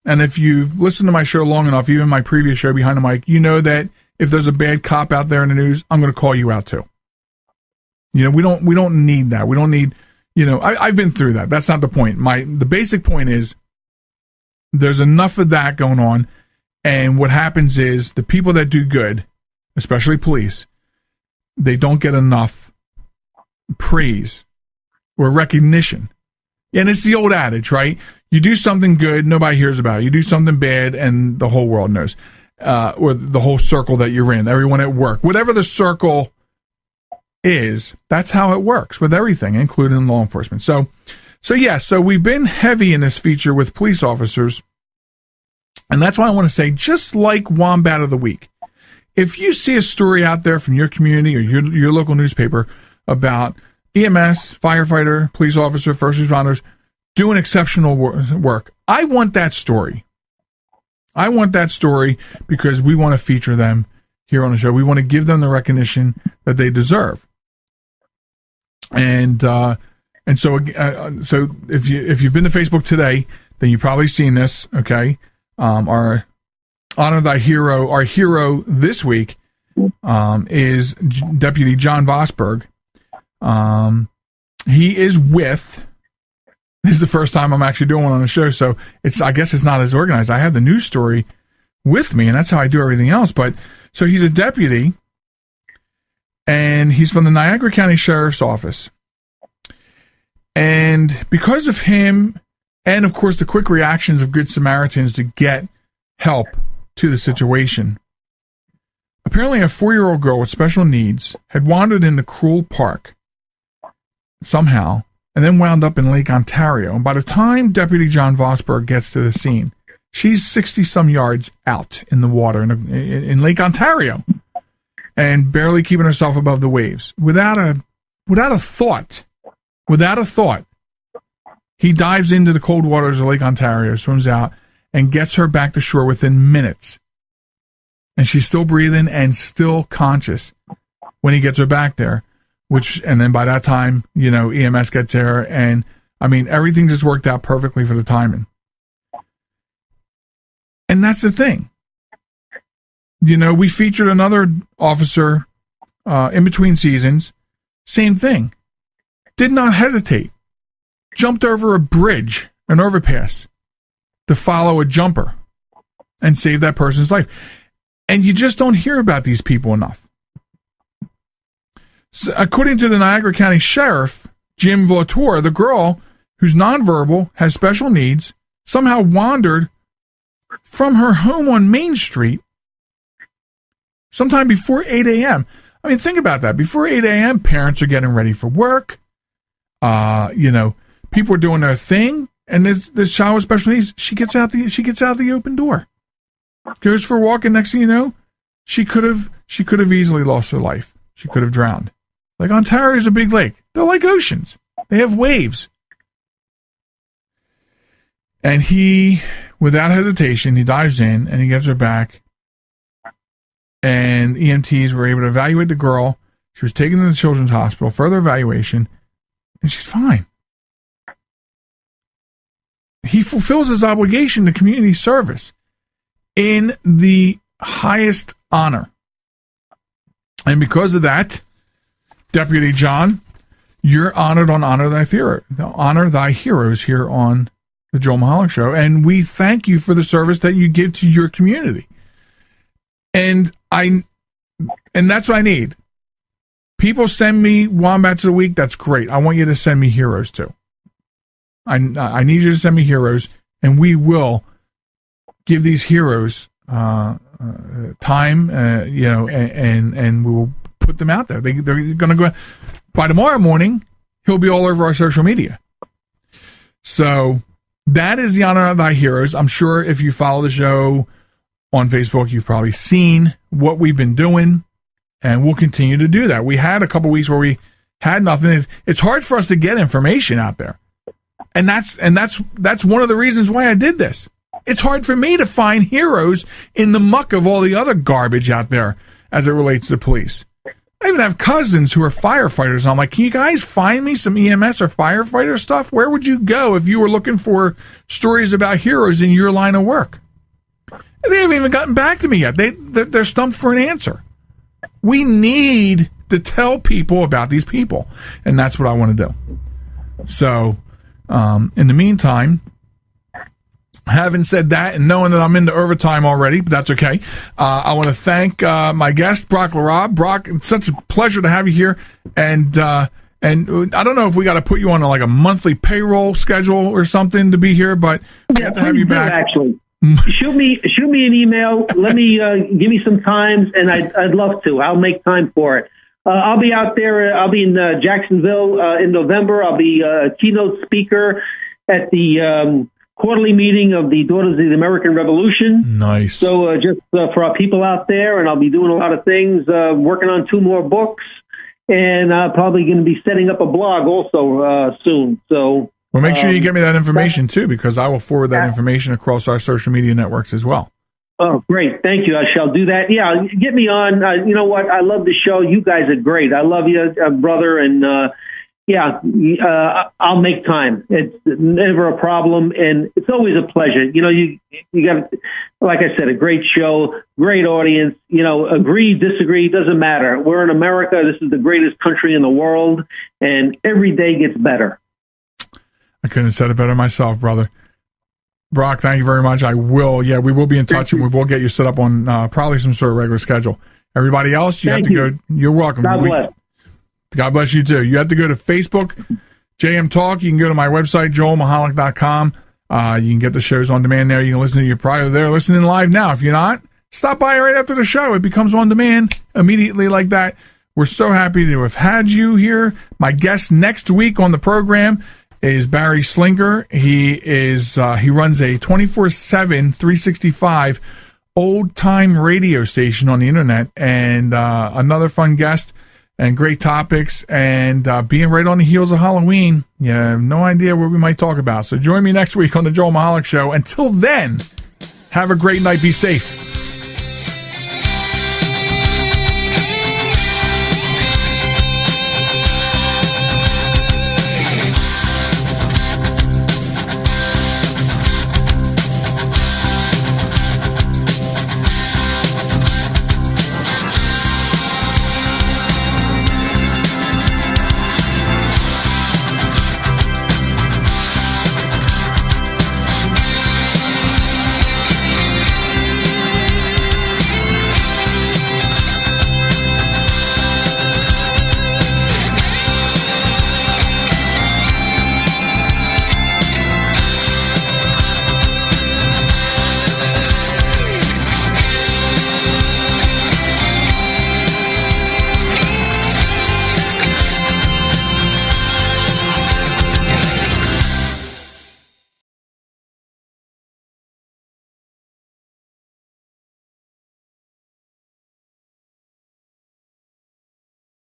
And if you've listened to my show long enough, even my previous show, Behind the Mic, you know that if there's a bad cop out there in the news, I'm going to call you out too. We don't need that. We don't need, I've been through that. That's not the point. The basic point is there's enough of that going on. And what happens is the people that do good, especially police, they don't get enough praise or recognition. And it's the old adage, right? You do something good, nobody hears about it. You do something bad, and the whole world knows. Or the whole circle that you're in, everyone at work. Whatever the circle is, that's how it works with everything, including law enforcement. So we've been heavy in this feature with police officers. And that's why I want to say, just like Wombat of the Week, if you see a story out there from your community or your local newspaper about EMS, firefighter, police officer, first responders doing exceptional work, I want that story. I want that story because we want to feature them here on the show. We want to give them the recognition that they deserve. And so if you've been to Facebook today, then you've probably seen this. Okay, our Honor Thy Hero. Our hero this week is Deputy John Vosberg. He is with. This is the first time I'm actually doing one on the show, so I guess it's not as organized. I have the news story with me, and that's how I do everything else. But so he's a deputy, and he's from the Niagara County Sheriff's Office. And because of him, and of course the quick reactions of Good Samaritans to get help to the situation, apparently a 4-year-old girl with special needs had wandered into Cruel Park somehow, and then wound up in Lake Ontario. And by the time Deputy John Vosberg gets to the scene, she's 60-some yards out in the water in Lake Ontario, and barely keeping herself above the waves. Without a thought, he dives into the cold waters of Lake Ontario, swims out, and gets her back to shore within minutes. And she's still breathing and still conscious when he gets her back there. And then by that time, EMS gets there, and I mean, everything just worked out perfectly for the timing. And that's the thing. We featured another officer in between seasons. Same thing. Did not hesitate. Jumped over a bridge, an overpass, to follow a jumper and save that person's life. And you just don't hear about these people enough. So, according to the Niagara County Sheriff, Jim Vautour, the girl who's nonverbal, has special needs, somehow wandered from her home on Main Street sometime before 8 a.m. I mean, think about that. Before 8 a.m., parents are getting ready for work. People are doing their thing, and this child with special needs, she gets out the open door, goes for a walk, and next thing you know, she could have easily lost her life. She could have drowned. Like, Ontario is a big lake. They're like oceans. They have waves. And he, without hesitation, he dives in and he gets her back. And EMTs were able to evaluate the girl. She was taken to the children's hospital, further evaluation, and she's fine. He fulfills his obligation to community service in the highest honor. And because of that, Deputy John, you're honored on Honor Thy Heroes here on the Joel Michalec Show, and we thank you for the service that you give to your community. And that's what I need. People send me wombats a week. That's great. I want you to send me heroes too. I need you to send me heroes, and we will give these heroes time. And we will put them out there. They're going to go by tomorrow morning. He'll be all over our social media. So that is the Honor of Thy Heroes. I'm sure if you follow the show on Facebook, you've probably seen what we've been doing, and we'll continue to do that. We had a couple weeks where we had nothing. It's hard for us to get information out there, and that's one of the reasons why I did this. It's hard for me to find heroes in the muck of all the other garbage out there as it relates to police. I even have cousins who are firefighters, and I'm like, can you guys find me some EMS or firefighter stuff? Where would you go if you were looking for stories about heroes in your line of work? And they haven't even gotten back to me yet. They're stumped for an answer. We need to tell people about these people, and that's what I want to do. So, in the meantime, having said that, and knowing that I'm into overtime already, but that's okay, I want to thank my guest, Brock LaRobb. Brock, it's such a pleasure to have you here. And I don't know if we got to put you on a monthly payroll schedule or something to be here, but we have to have you back. Actually, shoot me an email. Let me give me some times, and I'd love to. I'll make time for it. I'll be out there. I'll be in Jacksonville in November. I'll be a keynote speaker at the quarterly meeting of the Daughters of the American Revolution. Nice. So just for our people out there, and I'll be doing a lot of things, working on 2 more books, and probably going to be setting up a blog also soon. So, well, make sure you get me that information too, because I will forward that information across our social media networks as well. Oh, great. Thank you. I shall do that. Yeah, get me on. You know what? I love the show. You guys are great. I love you, brother, and I'll make time. It's never a problem, and it's always a pleasure. You got, like I said, a great show, great audience. Agree, disagree, doesn't matter. We're in America. This is the greatest country in the world, and every day gets better. I couldn't have said it better myself, brother. Brock, thank you very much. I will. Yeah, we will be in touch, and we will get you set up on probably some sort of regular schedule. Everybody else, you have to go. You're welcome. God bless. God bless you too. You have to go to Facebook, JM Talk. You can go to my website, joelmichalec.com. You can get the shows on demand there. You can listen to your probably there listening live now. If you're not, stop by right after the show. It becomes on demand immediately like that. We're so happy to have had you here. My guest next week on the program is Barry Slinker. He runs a 24/7, 365 old time radio station on the internet, and another fun guest. And great topics, and being right on the heels of Halloween, you have no idea what we might talk about. So join me next week on the Joel Michalec Show. Until then, have a great night. Be safe.